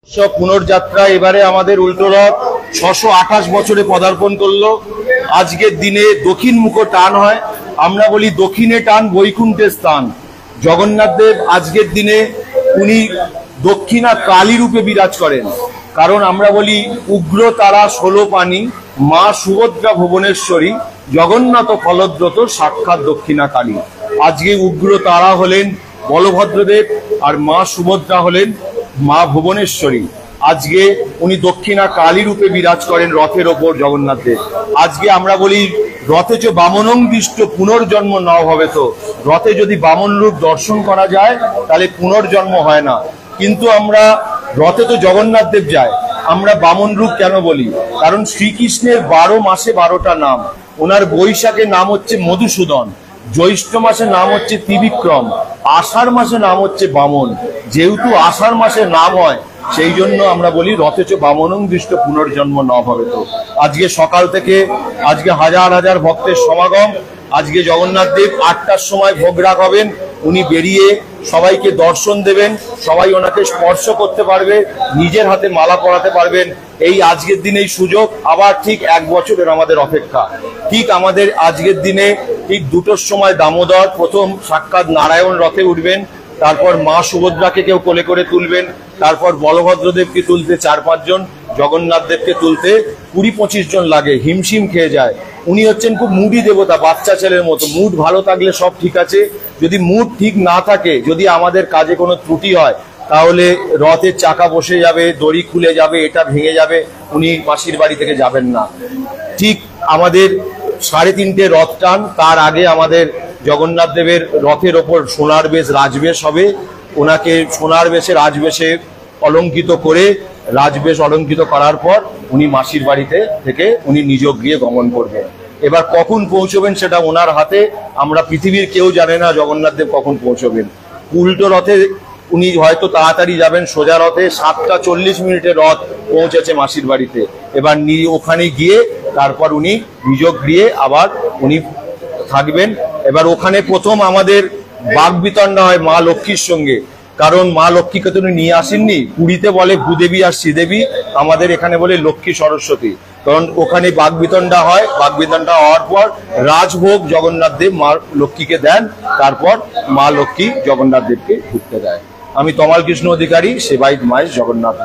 পুনর্যাত্রা এবারে আমাদের উল্টোরথ 628 বছরে পদার্পণ করলো। আজকের দিনে দক্ষিণ মুখ টান হয়, আমরা বলি দক্ষিণে টান বৈকুণ্ঠের স্থান। জগন্নাথ দেব আজকের দিনে উনি দক্ষিণা কালী রূপে বিরাজ করেন, কারণ আমরা বলি উগ্র তারা 16 পানি, মা সুভদ্রা ভুবনেশ্বরী, জগন্নাথ ফলদ্রত সাক্ষাৎ দক্ষিণা কালী। আজকে উগ্র তারা হলেন বলভদ্রদেব আর মা সুভদ্রা হলেন মা ভুবনেশ্বরী। আজকে উনি দক্ষিণা কালী রূপে বিরাজ করেন রথের ওপর জগন্নাথ দেব। আজকে আমরা বলি রথে চ বামনং দৃষ্ট পুনর্জন্ম ন হবে। তো রথে যদি বামন রূপ দর্শন করা যায় তাহলে পুনর্জন্ম হয় না, কিন্তু আমরা রথে তো জগন্নাথ দেব যায়, আমরা বামন রূপ কেন বলি? কারণ শ্রীকৃষ্ণের 12 মাসে 12টা নাম। ওনার বৈশাখে নাম হচ্ছে মধুসূদন, জ্যৈষ্ঠ মাসে নাম হচ্ছে ত্রিবিক্রম, আষাঢ় মাসে নাম হচ্ছে বামন। যেহেতু আষাঢ় মাসে নাম হয় সেই জন্য আমরা বলি রথেচ বামনং দৃষ্ট পুনর্জন্ম ন হবে। তো আজকে সকাল থেকে আজকে হাজার হাজার ভক্তের সমাগম। আজকে জগন্নাথ দেব 8টার সময় ভোগ রাগ হবেন, উনি বেরিয়ে সবাইকে দর্শন দেবেন, সবাই ওনাকে স্পর্শ করতে পারবে, নিজের হাতে মালা পরাতে পারবেন। এই আজকের দিনে এই সুযোগ, আবার ঠিক 1 বছরের আমাদের অপেক্ষা। ঠিক আমাদের আজকের দিনে ঠিক 2টোর সময় দামোদর প্রথম সাক্ষাৎ নারায়ণ রথে উঠবেন, তারপর মা সুভদ্রাকে কেউ কোলে করে তুলবেন, তারপর বলভদ্রদেবকে তুলতে 4-5 জন, জগন্নাথ দেবকে তুলতে 20-25 জন লাগে, হিমশিম খেয়ে যায়। উনি হচ্ছেন খুব মুডি দেবতা, বাচ্চা ছেলের মতো। মুড ভালো থাকলে সব ঠিক আছে, যদি মুড ঠিক না থাকে, যদি আমাদের কাজে কোনো ত্রুটি হয়, তাহলে রথের চাকা বসে যাবে, দড়ি খুলে যাবে, এটা ভেঙে যাবে, উনি মাসির বাড়ি থেকে যাবেন না। ঠিক আমাদের 3:30 রথ টান, তার আগে আমাদের জগন্নাথ দেবের রথের ওপর সোনার বেশ রাজবেশ হবে। ওনাকে সোনার বেশে রাজবেশে অলঙ্কিত করে, রাজবেশ অলঙ্কিত করার পর উনি মাসির বাড়িতে থেকে উনি নিজ গৃহে গমন করবেন। এবার কখন পৌঁছবেন সেটা ওনার হাতে, আমরা পৃথিবীর কেউ জানে না জগন্নাথ দেব কখন পৌঁছবেন। উল্টো রথে উনি হয়তো তাড়াতাড়ি যাবেন, সোজা রথে 7:40 রথ পৌঁছেছে মাসির বাড়িতে। এবার ওখানে গিয়ে তারপর উনি নিজ গৃহে আবার উনি থাকবেন। এবার ওখানে প্রথম আমাদের বাগ বিতণ্ডা হয় মা লক্ষ্মীর সঙ্গে, কারণ মা লক্ষ্মীকে তো উনি নিয়ে আসেননি। পুরীতে বলে ভূদেবী আর শ্রীদেবী, আমাদের এখানে বলে লক্ষ্মী সরস্বতী। কারণ ওখানে বাগ বিতণ্ডা হয়, বাগ বিতণ্ডা হওয়ার পর রাজভোগ জগন্নাথ দেব মা লক্ষ্মীকে দেন, তারপর মা লক্ষ্মী জগন্নাথ দেবকে ঢুকতে দেয়। আমি তমাল কৃষ্ণ অধিকারী, সেবায়িত মায়ের জগন্নাথ।